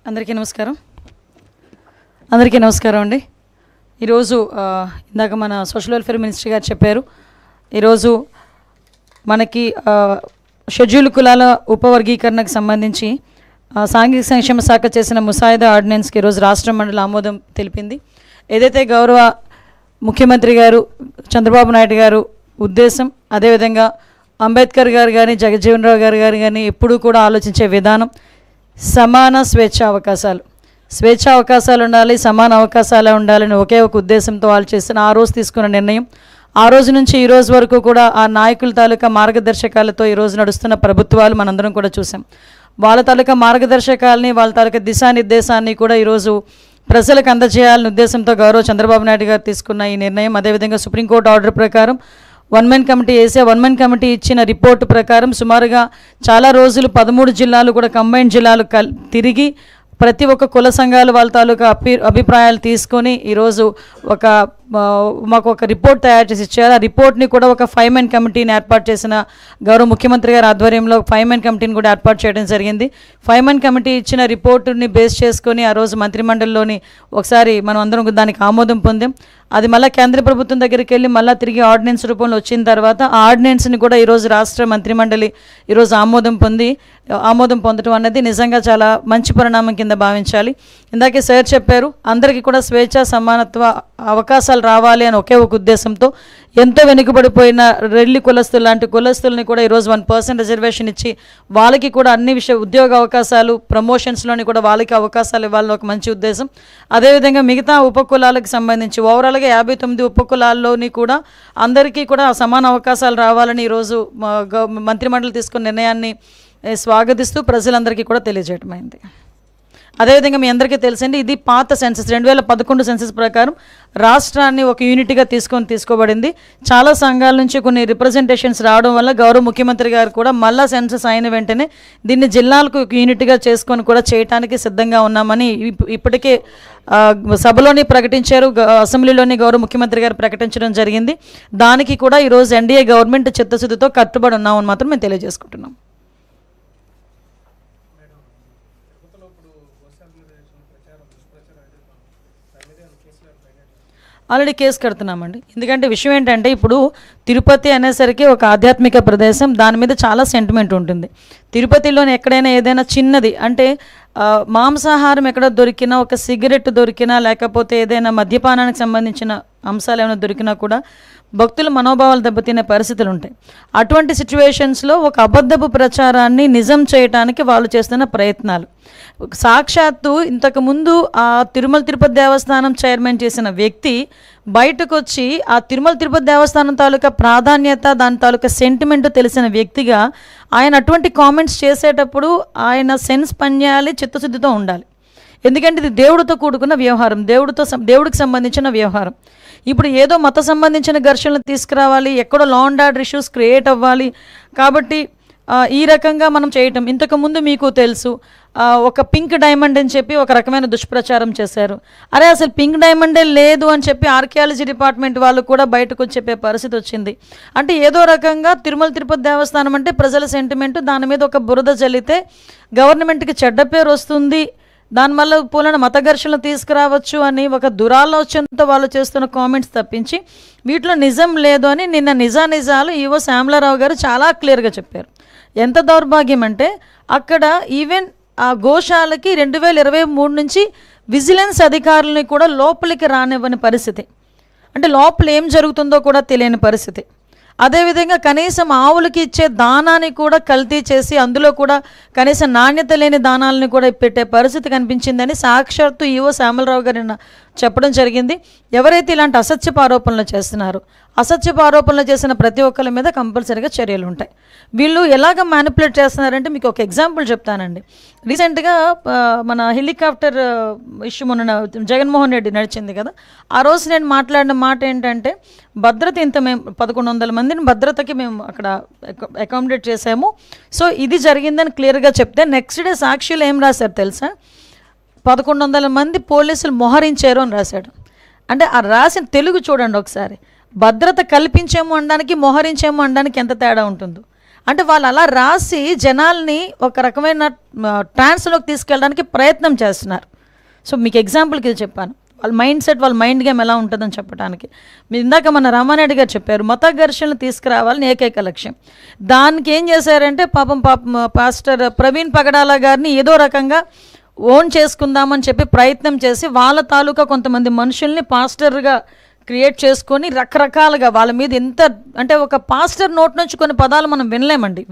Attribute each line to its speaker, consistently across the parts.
Speaker 1: అందరికీ నమస్కారం అండి. ఈరోజు ఇందాక మన సోషల్ వెల్ఫేర్ మినిస్టర్ గారు చెప్పారు, ఈరోజు మనకి షెడ్యూల్ కులాల ఉపవర్గీకరణకు సంబంధించి సాంఘిక సంక్షేమ శాఖ చేసిన ముసాయిదా ఆర్డినెన్స్కి ఈరోజు రాష్ట్ర మండలి ఆమోదం తెలిపింది. ఏదైతే గౌరవ ముఖ్యమంత్రి గారు చంద్రబాబు నాయుడు గారు ఉద్దేశం, అదేవిధంగా అంబేద్కర్ గారు కానీ జగజ్జీవన్ రావు గారు కానీ ఎప్పుడూ కూడా ఆలోచించే విధానం సమాన స్వేచ్ఛ అవకాశాలు ఉండాలి, సమాన అవకాశాలు ఉండాలని ఒకే ఒక ఉద్దేశంతో వాళ్ళు చేసిన ఆ రోజు తీసుకున్న నిర్ణయం, ఆ రోజు నుంచి ఈ రోజు వరకు కూడా ఆ నాయకుల తాలూకా మార్గదర్శకాలతో ఈరోజు నడుస్తున్న ప్రభుత్వాలు మనందరం కూడా చూసాం. వాళ్ళ తాలూకా మార్గదర్శకాలని, వాళ్ళ తాలూకా దిశానిర్దేశాన్ని కూడా ఈరోజు ప్రజలకు అందజేయాలనే ఉద్దేశంతో గౌరవ చంద్రబాబు నాయుడు గారు తీసుకున్న ఈ నిర్ణయం, అదేవిధంగా సుప్రీంకోర్టు ఆర్డర్ ప్రకారం 1 man కమిటీ వేసే 1 man కమిటీ ఇచ్చిన రిపోర్టు ప్రకారం సుమారుగా చాలా రోజులు 13 జిల్లాలు కూడా కంబైన్డ్ జిల్లాలు తిరిగి ప్రతి ఒక్క కుల సంఘాలు వాళ్ళ తాలూకా అభిప్రాయాలు తీసుకొని ఈరోజు మాకు ఒక రిపోర్ట్ తయారు చేసి ఇచ్చారు. ఆ రిపోర్ట్ని కూడా ఒక 5 man కమిటీని ఏర్పాటు చేసిన గౌరవ ముఖ్యమంత్రి గారి ఆధ్వర్యంలో 5 man కమిటీని కూడా ఏర్పాటు చేయడం జరిగింది. 5 man కమిటీ ఇచ్చిన రిపోర్టుని బేస్ చేసుకొని ఆ రోజు మంత్రిమండలిలోని ఒకసారి మనం అందరం దానికి ఆమోదం పొందాం. అది మళ్ళీ కేంద్ర ప్రభుత్వం దగ్గరికి వెళ్ళి మళ్ళీ తిరిగి ఆర్డినెన్స్ రూపంలో వచ్చిన తర్వాత ఆ ఆర్డినెన్స్ని కూడా ఈరోజు రాష్ట్ర మంత్రిమండలి ఈరోజు ఆమోదం పొందడం అనేది నిజంగా చాలా మంచి పరిణామం కింద భావించాలి. ఇందాకే సార్ చెప్పారు, అందరికీ కూడా స్వేచ్ఛ సమానత్వ అవకాశాలు రావాలి అని ఒకే ఒక ఉద్దేశంతో ఎంతో వెనుకబడిపోయిన రెల్లి కులస్తులు లాంటి కులస్తుల్ని కూడా ఈరోజు 1% రిజర్వేషన్ ఇచ్చి వాళ్ళకి కూడా అన్ని ఉద్యోగ అవకాశాలు ప్రమోషన్స్లోని కూడా వాళ్ళకి అవకాశాలు ఇవ్వాలని ఒక మంచి ఉద్దేశం. అదేవిధంగా మిగతా ఉపకులాలకు సంబంధించి ఓవరాల్గా 59 ఉపకులాల్లోని కూడా అందరికీ కూడా సమాన అవకాశాలు రావాలని ఈరోజు మంత్రిమండలి తీసుకున్న నిర్ణయాన్ని స్వాగతిస్తూ ప్రజలందరికీ కూడా తెలియజేయటమైంది. అదేవిధంగా మీ అందరికీ తెలిసింది, ఇది పాత సెన్సస్ 2011 సెన్సస్ ప్రకారం రాష్ట్రాన్ని ఒక యూనిట్గా తీసుకోబడింది. చాలా సంఘాల నుంచి కొన్ని రిప్రజెంటేషన్స్ రావడం వల్ల గౌరవ ముఖ్యమంత్రి గారు కూడా మళ్ళా సెన్సస్ అయిన వెంటనే దీన్ని జిల్లాలకు ఒక యూనిట్గా చేసుకొని కూడా చేయడానికి సిద్ధంగా ఉన్నామని ఇప్పటికే సభలోని ప్రకటించారు, అసెంబ్లీలోని గౌరవ ముఖ్యమంత్రి గారు ప్రకటించడం జరిగింది. దానికి కూడా ఈరోజు ఎన్డీఏ గవర్నమెంట్ చిత్తశుద్ధితో కట్టుబడి ఉన్నామని మాత్రం మేము తెలియజేసుకుంటున్నాం. ఆల్రెడీ కేసు కడుతున్నామండి. ఎందుకంటే విషయం ఏంటంటే ఇప్పుడు తిరుపతి అనేసరికి ఒక ఆధ్యాత్మిక ప్రదేశం, దాని మీద చాలా సెంటిమెంట్ ఉంటుంది. తిరుపతిలోని ఎక్కడైనా ఏదైనా చిన్నది అంటే మాంసాహారం ఎక్కడ దొరికినా, ఒక సిగరెట్ దొరికినా, లేకపోతే ఏదైనా మద్యపానానికి సంబంధించిన అంశాలు ఏమైనా దొరికినా కూడా భక్తుల మనోభావాలు దెబ్బతినే పరిస్థితులు ఉంటాయి. అటువంటి సిచ్యువేషన్స్లో ఒక అబద్ధపు ప్రచారాన్ని నిజం చేయడానికి వాళ్ళు చేస్తున్న ప్రయత్నాలు, సాక్షాత్తు ఇంతకుముందు ఆ తిరుమల తిరుపతి దేవస్థానం చైర్మన్ చేసిన వ్యక్తి బయటకు వచ్చి ఆ తిరుమల తిరుపతి దేవస్థానం తాలూకా ప్రాధాన్యత, దాని తాలూకా సెంటిమెంట్ తెలిసిన వ్యక్తిగా ఆయన అటువంటి కామెంట్స్ చేసేటప్పుడు ఆయన సెన్స్ పనిచేయాలి, చిత్తశుద్ధితో ఉండాలి. ఎందుకంటే ఇది దేవుడితో కూడుకున్న వ్యవహారం, దేవుడికి సంబంధించిన వ్యవహారం. ఇప్పుడు ఏదో మత సంబంధించిన ఘర్షణలు తీసుకురావాలి, ఎక్కడో law and order issues create అవ్వాలి. కాబట్టి ఈ రకంగా మనం చేయటం, ఇంతకుముందు మీకు తెలుసు ఒక పింక్ డైమండ్ అని చెప్పి ఒక రకమైన దుష్ప్రచారం చేశారు. అరే అసలు పింక్ డైమండే లేదు అని చెప్పి ఆర్కియాలజీ డిపార్ట్మెంట్ వాళ్ళు కూడా బయటకు వచ్చి చెప్పే పరిస్థితి వచ్చింది. అంటే ఏదో రకంగా తిరుమల తిరుపతి దేవస్థానం అంటే ప్రజల సెంటిమెంటు, దాని మీద ఒక బురద జల్లితే గవర్నమెంట్కి చెడ్డ పేరు వస్తుంది, దానివల్ల పూలన మత ఘర్షణలు తీసుకురావచ్చు అని ఒక దురాలోచనతో వాళ్ళు చేస్తున్న కామెంట్స్ తప్పించి వీటిలో నిజం లేదు అని నిన్న నిజాలు ఈవో శ్యామలారావు గారు చాలా క్లియర్గా చెప్పారు. ఎంత దౌర్భాగ్యం అంటే అక్కడ ఈవెన్ ఆ గోశాలకి 2023 నుంచి విజిలెన్స్ అధికారులని కూడా లోపలికి రానివ్వని పరిస్థితి, అంటే లోపల ఏం జరుగుతుందో కూడా తెలియని పరిస్థితి. అదేవిధంగా కనీసం ఆవులకి ఇచ్చే దానాన్ని కూడా కల్తీ చేసి అందులో కూడా కనీసం నాణ్యత లేని దానాలని కూడా పెట్టే పరిస్థితి కనిపించిందని సాక్షాత్తు ఈవో శ్యామలరావు గారు చెప్పడం జరిగింది. ఎవరైతే ఇలాంటి అసత్యపు ఆరోపణలు చేస్తున్నారో, అసత్యపు ఆరోపణలు చేసిన ప్రతి ఒక్కరి మీద కంపల్సరీగా చర్యలు ఉంటాయి. వీళ్ళు ఎలాగ మ్యానిపులేట్ చేస్తున్నారంటే మీకు ఒక ఎగ్జాంపుల్ చెప్తానండి. రీసెంట్గా మన హెలికాప్టర్ ఇష్యూ మొన్న జగన్మోహన్ రెడ్డి నడిచింది కదా, ఆ రోజు నేను మాట్లాడిన మాట ఏంటంటే భద్రత మేము 1100 మందిని భద్రతకి మేము అక్కడ అకామిడేట్ చేసాము, సో ఇది జరిగిందని క్లియర్గా చెప్తే నెక్స్ట్ డే సాక్షిలో ఏం రాశారు తెలుసా, 1100 మంది పోలీసులు మోహరించారు అని రాశాడు. అంటే ఆ రాసిన తెలుగు చూడండి ఒకసారి, భద్రత కల్పించేమో అనడానికి మోహరించేమో అనడానికి ఎంత తేడా ఉంటుందో. అంటే వాళ్ళు అలా రాసి జనాల్ని ఒక రకమైన ట్రాన్స్లోకి తీసుకెళ్ళడానికి ప్రయత్నం చేస్తున్నారు. సో మీకు ఎగ్జాంపుల్కి ఇది చెప్పాను, వాళ్ళ మైండ్ సెట్, వాళ్ళ మైండ్ గేమ్ ఎలా ఉంటుందని చెప్పడానికి. మీరు ఇందాక మన రామారెడ్డి గారు చెప్పారు మత ఘర్షణలు తీసుకురావాలని ఏకైక లక్ష్యం. దానికి ఏం చేశారంటే పాపం పాస్టర్ ప్రవీణ్ పగడాల గారిని ఏదో రకంగా ఓన్ చేసుకుందామని చెప్పి ప్రయత్నం చేసి వాళ్ళ తాలూకా కొంతమంది మనుషుల్ని పాస్టర్గా క్రియేట్ చేసుకొని రకరకాలుగా వాళ్ళ మీద ఎంత అంటే ఒక పాస్టర్ నోట్ నుంచి కొన్ని పదాలు మనం వినలేమండి,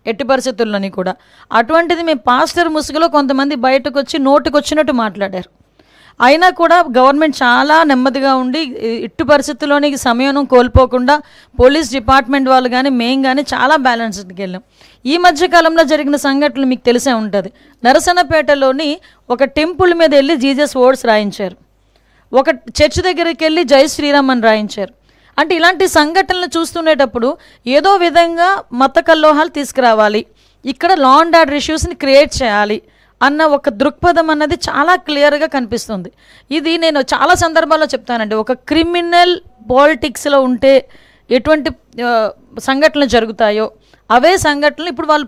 Speaker 1: ఎట్టి పరిస్థితుల్లోని కూడా. అటువంటిది మేము పాస్టర్ ముసుగులో కొంతమంది బయటకు వచ్చి నోటుకు వచ్చినట్టు మాట్లాడారు. అయినా కూడా గవర్నమెంట్ చాలా నెమ్మదిగా ఉండి ఇట్టి పరిస్థితుల్లోని సమయం కోల్పోకుండా పోలీస్ డిపార్ట్మెంట్ వాళ్ళు కానీ మేము కానీ చాలా బ్యాలెన్స్డ్కి వెళ్ళాం. ఈ మధ్యకాలంలో జరిగిన సంఘటనలు మీకు తెలిసే ఉంటుంది. నరసన్నపేటలోని ఒక టెంపుల్ మీద వెళ్ళి జీసస్ వర్డ్స్ రాయించారు, ఒక చర్చ్ దగ్గరికి వెళ్ళి జై శ్రీరామ్ అని రాయించారు. అంటే ఇలాంటి సంఘటనలు చూస్తుండేటప్పుడు ఏదో విధంగా మత కల్లోహాలు తీసుకురావాలి, ఇక్కడ లా అండ్ ఆర్డర్ ఇష్యూస్ని క్రియేట్ చేయాలి అన్న ఒక దృక్పథం అన్నది చాలా క్లియర్గా కనిపిస్తుంది. ఇది నేను చాలా సందర్భాల్లో చెప్తానండి, ఒక క్రిమినల్ పాలిటిక్స్లో ఉంటే ఎటువంటి సంఘటనలు జరుగుతాయో అవే సంఘటనలు ఇప్పుడు వాళ్ళు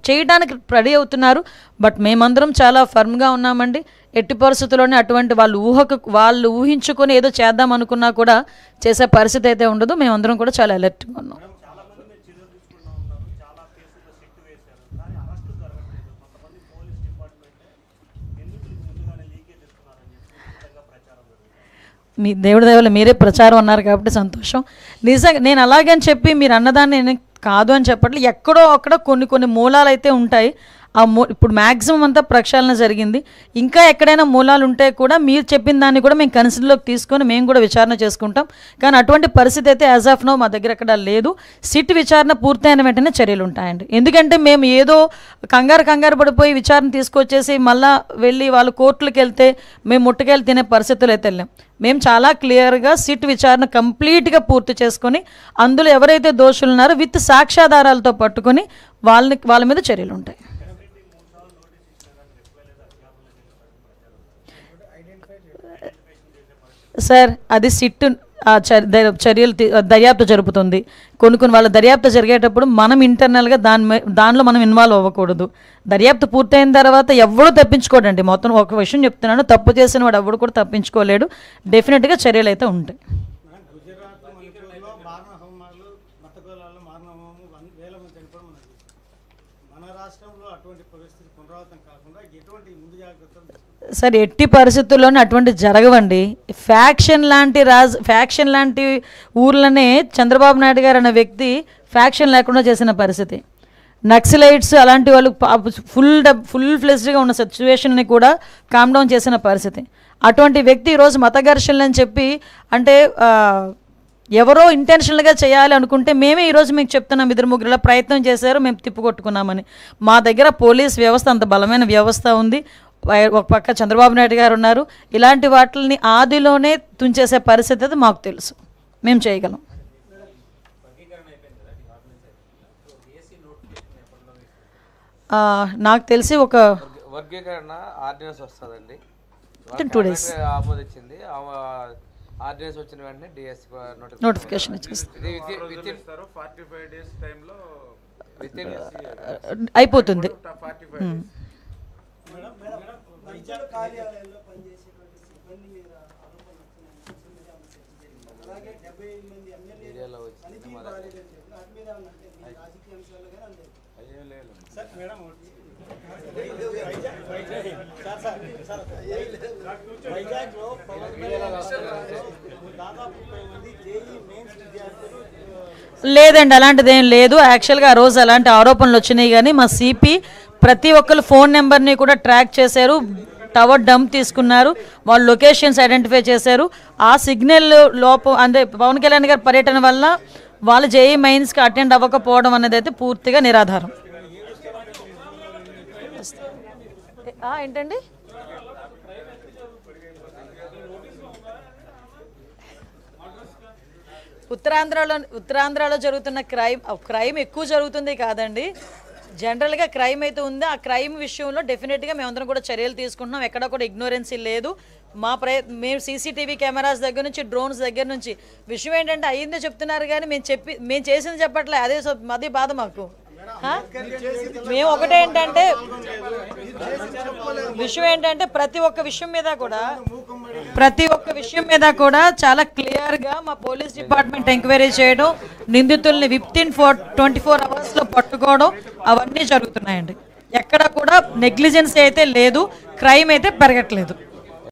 Speaker 1: చేయడానికి రెడీ అవుతున్నారు. బట్ మేమందరం చాలా ఫర్మ్గా ఉన్నామండి. ఎట్టి పరిస్థితుల్లోనే అటువంటి వాళ్ళు ఊహించుకొని ఏదో చేద్దాం అనుకున్నా కూడా చేసే పరిస్థితి అయితే ఉండదు. మేమందరం కూడా చాలా అలర్ట్గా ఉన్నాం. మీ దేవుడి దయవల్ల మీరే ప్రచారం అన్నారు కాబట్టి సంతోషం. నిజంగా నేను అలాగని చెప్పి మీరు అన్నదాన్ని నేను కాదు అని చెప్పట్లేదు. ఎక్కడో అక్కడ కొన్ని మూలాలు అయితే ఉంటాయి. ఇప్పుడు మ్యాక్సిమం అంతా ప్రక్షాళన జరిగింది. ఇంకా ఎక్కడైనా మూలాలు ఉంటే కూడా మీరు చెప్పిన దాన్ని కూడా మేము కన్సిడర్లోకి తీసుకొని మేము కూడా విచారణ చేసుకుంటాం. కానీ అటువంటి పరిస్థితి అయితే యాజ్ ఆఫ్ నో మా దగ్గర ఎక్కడ లేదు. సిట్ విచారణ పూర్తయిన వెంటనే చర్యలు ఉంటాయండి. ఎందుకంటే మేము ఏదో కంగారు పడిపోయి విచారణ తీసుకొచ్చేసి మళ్ళీ వెళ్ళి వాళ్ళు కోర్టులకు వెళ్తే మేము ముట్టకెళ్ళి తినే పరిస్థితులు అయితే వెళ్ళాం. మేము చాలా క్లియర్గా సిట్ విచారణ కంప్లీట్గా పూర్తి చేసుకొని అందులో ఎవరైతే దోషులు ఉన్నారో విత్ సాక్ష్యాధారాలతో పట్టుకొని వాళ్ళ మీద చర్యలు ఉంటాయి. సార్ అది సిట్ చర్యలు దర్యాప్తు జరుపుతుంది. కొన్ని వాళ్ళ దర్యాప్తు జరిగేటప్పుడు మనం ఇంటర్నల్గా దానిలో మనం ఇన్వాల్వ్ అవ్వకూడదు. దర్యాప్తు పూర్తయిన తర్వాత ఎవడూ తప్పించుకోడండి. మొత్తం ఒక విషయం చెప్తున్నాను, తప్పు చేసిన వాడు ఎవడు కూడా తప్పించుకోలేడు. డెఫినెట్గా చర్యలు అయితే ఉంటాయి. సార్ ఎట్టి పరిస్థితుల్లోనే అటువంటి జరగవండి. ఫ్యాక్షన్ లాంటి ఊర్లనే చంద్రబాబు నాయుడు గారు అనే వ్యక్తి ఫ్యాక్షన్ లేకుండా చేసిన పరిస్థితి. నక్సలైట్స్ అలాంటి వాళ్ళు ఫుల్ ఫ్లెజ్డ్గా ఉన్న సిచ్యువేషన్ని కూడా కామ్ డౌన్ చేసిన పరిస్థితి. అటువంటి వ్యక్తి ఈరోజు మత ఘర్షణలు అని చెప్పి అంటే ఎవరో ఇంటెన్షనల్గా చేయాలి అనుకుంటే మేమే ఈరోజు మీకు చెప్తున్నాం, 2-3 ప్రయత్నం చేశారు, మేము తిప్పుకొట్టుకున్నామని. మా దగ్గర పోలీస్ వ్యవస్థ అంత బలమైన వ్యవస్థ ఉంది. ఒక పక్క చంద్రబాబు నాయుడు గారు ఉన్నారు. ఇలాంటి వాటిని ఆదిలోనే తుంచేసే పరిస్థితి అయితే మాకు తెలుసు, మేము చేయగలం. నాకు తెలిసి ఒక
Speaker 2: వర్గీకరణ ఆర్డినెన్స్ వస్తుందండి,
Speaker 1: 2 days
Speaker 2: ఆమోదించింది. ఆర్డినెన్స్ వచ్చిన వెంటనే డిఎస్సి
Speaker 1: నోటిఫికేషన్ ఇచ్చేస్తుంది. అయిపోతుంది. లేదండి, అలాంటిది ఏం లేదు. యాక్చువల్గా ఆ రోజు అలాంటి ఆరోపణలు వచ్చినాయి, కానీ మా సిపి ప్రతి ఒక్కరు ఫోన్ నెంబర్ని కూడా ట్రాక్ చేశారు, టవర్ డంప్ తీసుకున్నారు, వాళ్ళు లొకేషన్స్ ఐడెంటిఫై చేశారు. ఆ సిగ్నల్ లోపం అంటే పవన్ కళ్యాణ్ గారి పర్యటన వల్ల వాళ్ళు జేఈ మెయిన్స్కి అటెండ్ అవ్వకపోవడం అనేది అయితే పూర్తిగా నిరాధారం. ఏంటండి ఉత్తరాంధ్రలో జరుగుతున్న క్రైమ్ ఎక్కువ జరుగుతుంది కాదండి, జనరల్గా క్రైమ్ అయితే ఉందో ఆ క్రైమ్ విషయంలో డెఫినెట్గా మేమందరం కూడా చర్యలు తీసుకుంటున్నాం. ఎక్కడ కూడా ఇగ్నోరెన్సీ లేదు. మేము సీసీటీవీ కెమెరాస్ దగ్గర నుంచి డ్రోన్స్ దగ్గర నుంచి విషయం ఏంటంటే అయ్యిందో చెప్తున్నారు కానీ మేము చేసింది చెప్పట్లే. అదే బాధ మాకు. మేము ఒకటేంటంటే విషయం ఏంటంటే ప్రతి ఒక్క విషయం మీద కూడా చాలా క్లియర్గా మా పోలీస్ డిపార్ట్మెంట్ ఎంక్వైరీ చేయడం, నిందితుల్ని వితిన్ 24 అవర్స్లో పట్టుకోవడం అవన్నీ జరుగుతున్నాయండి. ఎక్కడ కూడా నెగ్లిజెన్సీ అయితే లేదు, క్రైమ్ అయితే పెరగట్లేదు.